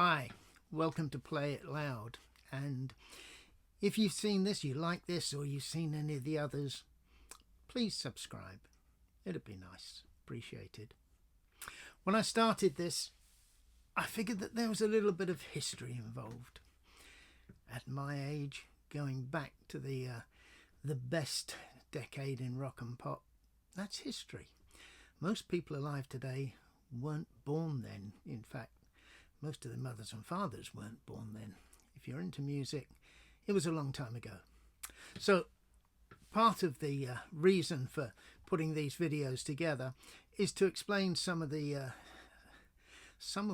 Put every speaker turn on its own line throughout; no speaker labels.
Hi, welcome to Play It Loud. And if you've seen this, you like this, or you've seen any of the others, please subscribe. It'd be nice, appreciated. When I started this, I figured that there was a little bit of history involved. At my age, going back to the best decade in rock and pop, that's history. Most people alive today weren't born then. In fact, most of their mothers and fathers weren't born then. If you're into music, it was a long time ago. So part of the reason for putting these videos together is to explain some of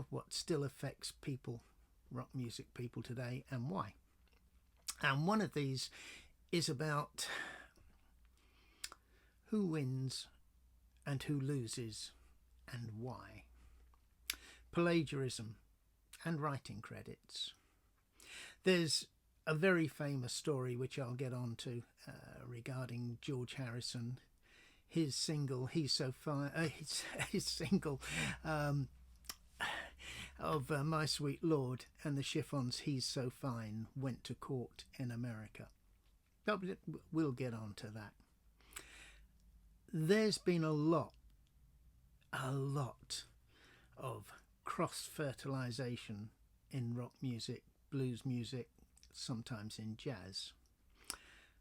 what still affects people, rock music people today, and why. And one of these is about who wins and who loses and why. Plagiarism and writing credits. There's a very famous story which I'll get on to regarding George Harrison, his single "He's So Fine," his single of "My Sweet Lord," and the chiffons "He's So Fine" went to court in America. But we'll get on to that. There's been a lot of cross-fertilization in rock music, blues music, sometimes in jazz.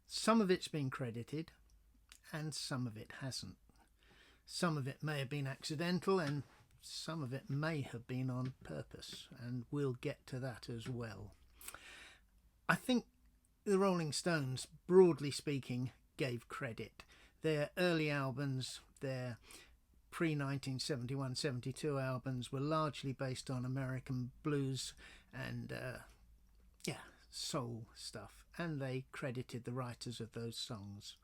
Some of it's been credited and some of it hasn't. Some of it may have been accidental and some of it may have been on purpose, and we'll get to that as well. I think the Rolling Stones, broadly speaking, gave credit. Their early albums, their pre-1971-72 albums were largely based on American blues and soul stuff, and they credited the writers of those songs.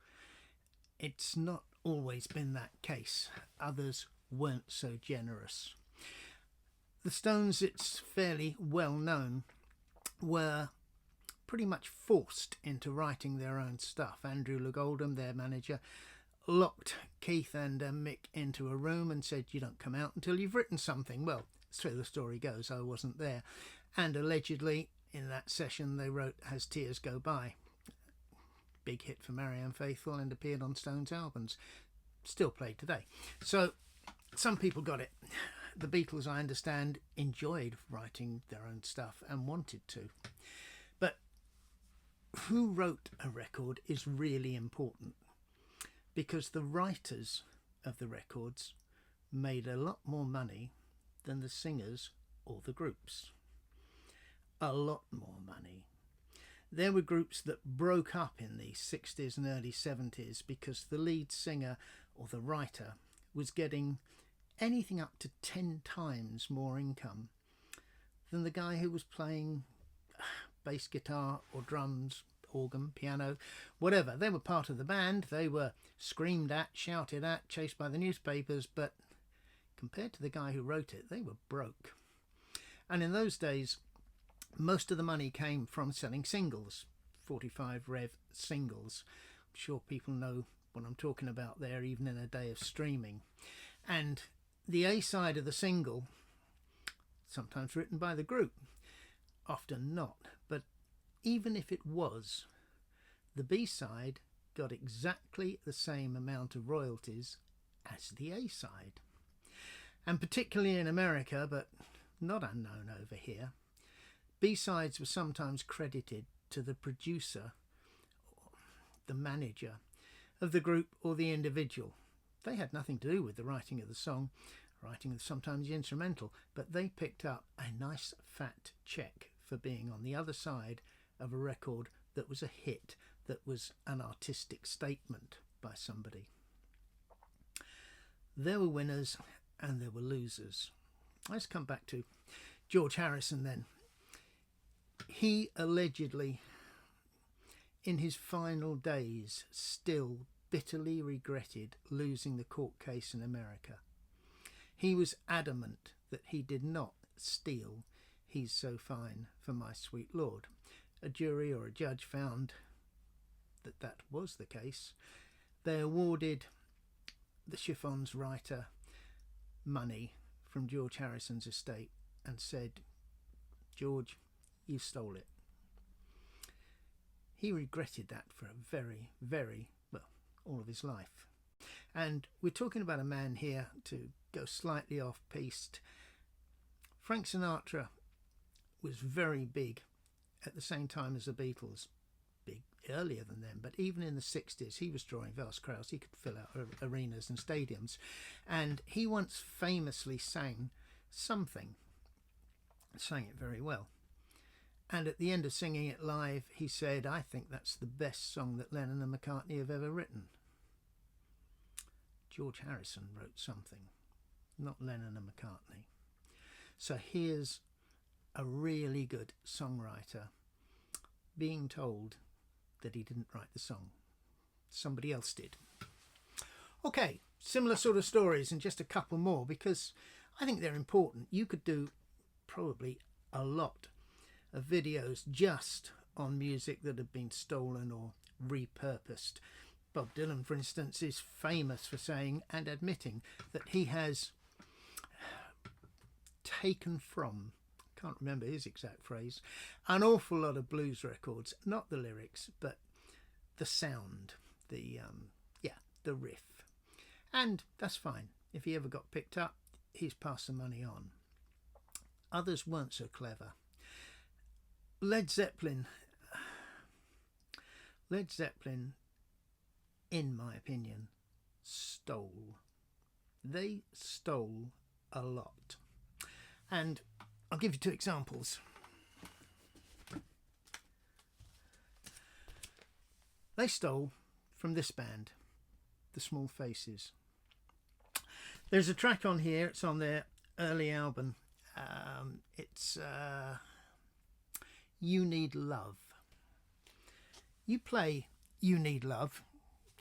It's not always been that case. Others weren't so generous. The Stones, it's fairly well known, were pretty much forced into writing their own stuff. Andrew Loog Oldham, their manager, locked Keith and Mick into a room and said, "You don't come out until you've written something." Well, so the story goes, I wasn't there. And allegedly in that session they wrote "As Tears Go By." Big hit for Marianne Faithfull and appeared on Stones albums. Still played today. So some people got it. The Beatles, I understand, enjoyed writing their own stuff and wanted to. But who wrote a record is really important, because the writers of the records made a lot more money than the singers or the groups. A lot more money. There were groups that broke up in the 60s and early 70s because the lead singer or the writer was getting anything up to 10 times more income than the guy who was playing bass guitar or drums, organ, piano, whatever. They were part of the band. They were screamed at, shouted at, chased by the newspapers, but compared to the guy who wrote it, they were broke. And in those days, most of the money came from selling singles, 45 rev singles. I'm sure people know what I'm talking about there, even in a day of streaming. And the A side of the single, sometimes written by the group, often not, but even if it was, the B-side got exactly the same amount of royalties as the A-side. And particularly in America, but not unknown over here, B-sides were sometimes credited to the producer, the manager of the group, or the individual. They had nothing to do with the writing of the song, writing of sometimes the instrumental, but they picked up a nice fat check for being on the other side of a record that was a hit, that was an artistic statement by somebody. There were winners and there were losers. Let's come back to George Harrison then. He allegedly, in his final days, still bitterly regretted losing the court case in America. He was adamant that he did not steal "He's So Fine" for "My Sweet Lord." A jury or a judge found that that was the case. They awarded the chiffons writer money from George Harrison's estate and said, George, you stole it. He regretted that for a very, very, well, all of his life. And we're talking about a man here, to go slightly off piste. Frank Sinatra was very big at the same time as the Beatles, big earlier than them, but even in the 60s he was drawing vast crowds. He could fill out arenas and stadiums, and he once famously sang something, sang it very well, and at the end of singing it live he said, "I think that's the best song that Lennon and McCartney have ever written." George Harrison wrote something, not Lennon and McCartney. So here's a really good songwriter being told that he didn't write the song. Somebody else did. Okay, similar sort of stories, and just a couple more because I think they're important. You could do probably a lot of videos just on music that had been stolen or repurposed. Bob Dylan, for instance, is famous for saying and admitting that he has taken from, can't remember his exact phrase, an awful lot of blues records, not the lyrics, but the sound, the riff. And that's fine. If he ever got picked up, he's passed the money on. Others weren't so clever. Led Zeppelin, in my opinion, stole. They stole a lot. And I'll give you two examples. They stole from this band, The Small Faces. There's a track on here, it's on their early album. It's You Need Love. You play You Need Love,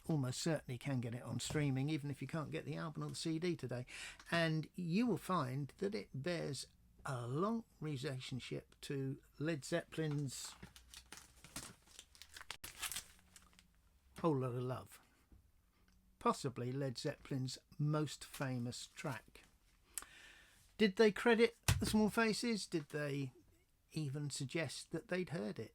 almost certainly can get it on streaming, even if you can't get the album or the CD today, and you will find that it bears a long relationship to Led Zeppelin's Whole Lot of Love, possibly Led Zeppelin's most famous track. Did they credit the Small Faces? Did they even suggest that they'd heard it?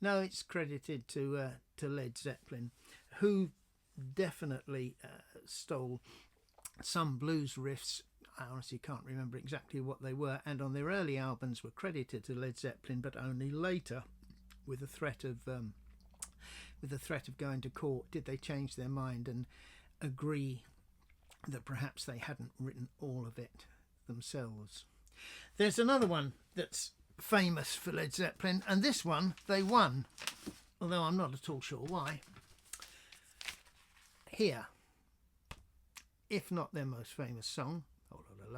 No, it's credited to Led Zeppelin, who definitely stole some blues riffs. I honestly can't remember exactly what they were, and on their early albums were credited to Led Zeppelin, but only later, with the threat of going to court, did they change their mind and agree that perhaps they hadn't written all of it themselves. There's another one that's famous for Led Zeppelin, and this one they won, although I'm not at all sure why. Here, if not their most famous song, Whole Lot of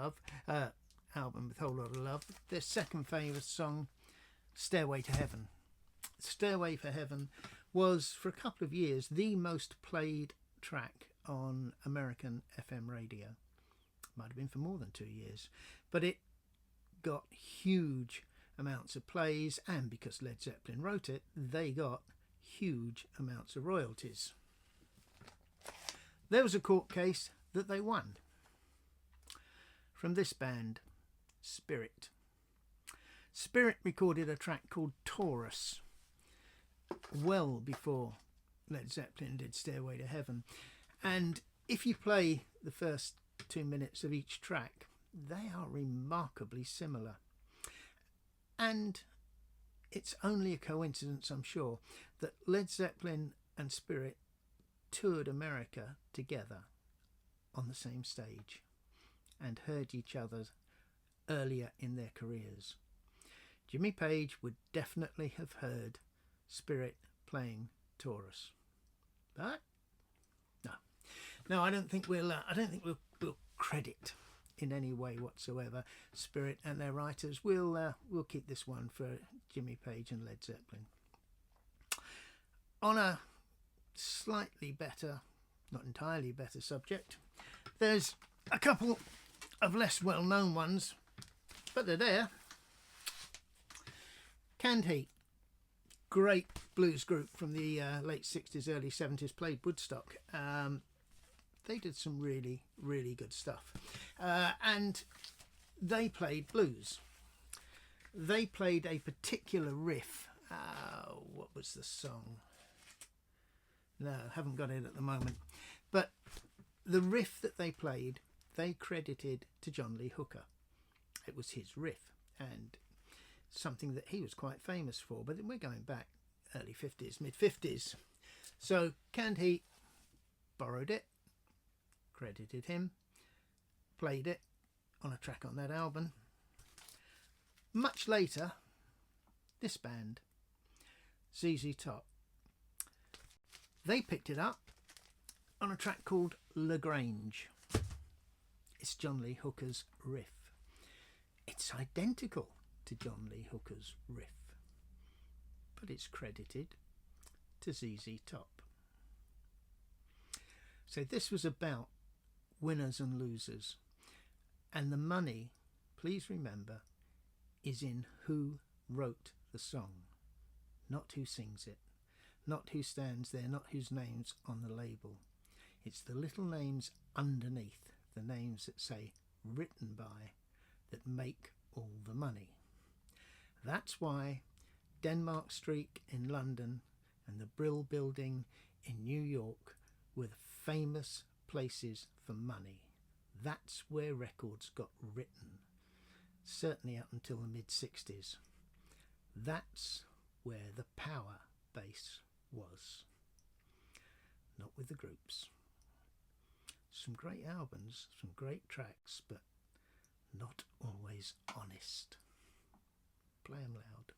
Love, album with Whole Lot of Love, their second famous song, Stairway to Heaven. Stairway for Heaven was for a couple of years the most played track on American FM radio. Might have been for more than 2 years, but it got huge amounts of plays, and because Led Zeppelin wrote it, they got huge amounts of royalties. There was a court case that they won from this band, Spirit. Spirit recorded a track called Taurus well before Led Zeppelin did Stairway to Heaven, and if you play the first 2 minutes of each track, they are remarkably similar. And it's only a coincidence, I'm sure, that Led Zeppelin and Spirit toured America together on the same stage and heard each other earlier in their careers. Jimmy Page would definitely have heard Spirit playing Taurus, but no, I don't think we'll credit in any way whatsoever Spirit and their writers. We'll keep this one for Jimmy Page and Led Zeppelin. On a slightly better, not entirely better subject, there's a couple of less well-known ones, but they're there. Canned Heat, great blues group from the late 60s, early 70s, played Woodstock. They did some really, really good stuff. And they played blues. They played a particular riff. What was the song? No, haven't got it at the moment. But the riff that they played, they credited to John Lee Hooker. It was his riff, and something that he was quite famous for. But we're going back early 50s, mid 50s. So Canned Heat borrowed it, credited him, played it on a track on that album. Much later, this band, ZZ Top, they picked it up on a track called LaGrange. It's John Lee Hooker's riff. It's identical to John Lee Hooker's riff, but it's credited to ZZ Top. So this was about winners and losers, and the money, please remember, is in who wrote the song, not who sings it, not who stands there, not whose name's on the label. It's the little names underneath, the names that say written by, that make all the money. That's why Denmark Street in London and the Brill Building in New York were the famous places for money. That's where records got written, certainly up until the mid-60s. That's where the power base was, not with the groups. Some great albums, some great tracks, but not always honest. Play 'em loud.